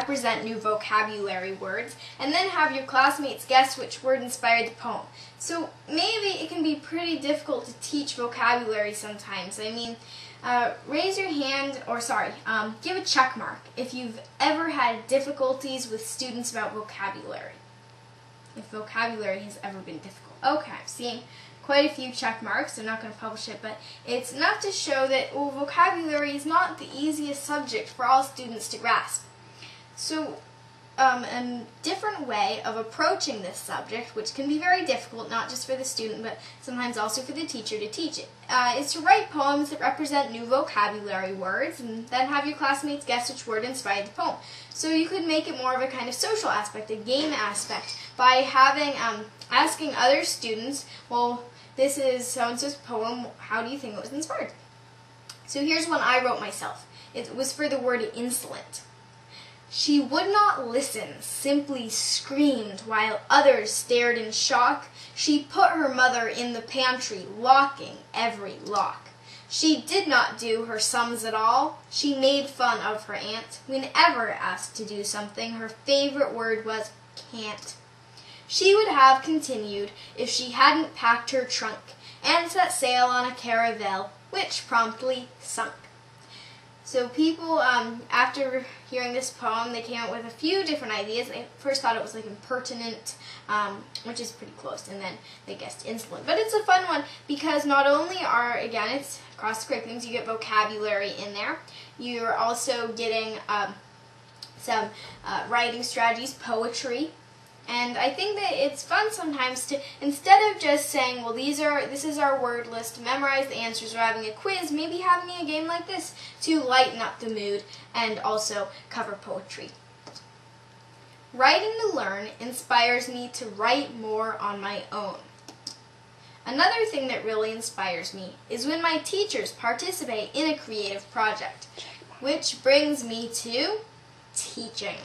represent new vocabulary words, and then have your classmates guess which word inspired the poem. So maybe it can be pretty difficult to teach vocabulary sometimes. I mean, raise your hand, or give a check mark if you've ever had difficulties with students about vocabulary. If vocabulary has ever been difficult. Okay, I'm seeing quite a few check marks. I'm not going to publish it, but it's enough to show that vocabulary is not the easiest subject for all students to grasp. So a different way of approaching this subject, which can be very difficult, not just for the student, but sometimes also for the teacher to teach it, is to write poems that represent new vocabulary words, and then have your classmates guess which word inspired the poem. So you could make it more of a kind of social aspect, a game aspect, by having asking other students, well, this is so-and-so's poem, how do you think it was inspired? So here's one I wrote myself. It was for the word insolent. She would not listen, simply screamed, while others stared in shock. She put her mother in the pantry, locking every lock. She did not do her sums at all. She made fun of her aunt. Whenever asked to do something, her favorite word was can't. She would have continued if she hadn't packed her trunk and set sail on a caravel, which promptly sunk. So people, after hearing this poem, they came up with a few different ideas. They first thought it was like impertinent, which is pretty close, and then they guessed insolent. But it's a fun one because not only again, it's across the curriculums, you get vocabulary in there. You're also getting some writing strategies, poetry. And I think that it's fun sometimes to, instead of just saying, well, this is our word list, memorize the answers, or having a quiz, maybe having a game like this to lighten up the mood and also cover poetry. Writing to learn inspires me to write more on my own. Another thing that really inspires me is when my teachers participate in a creative project, which brings me to teaching.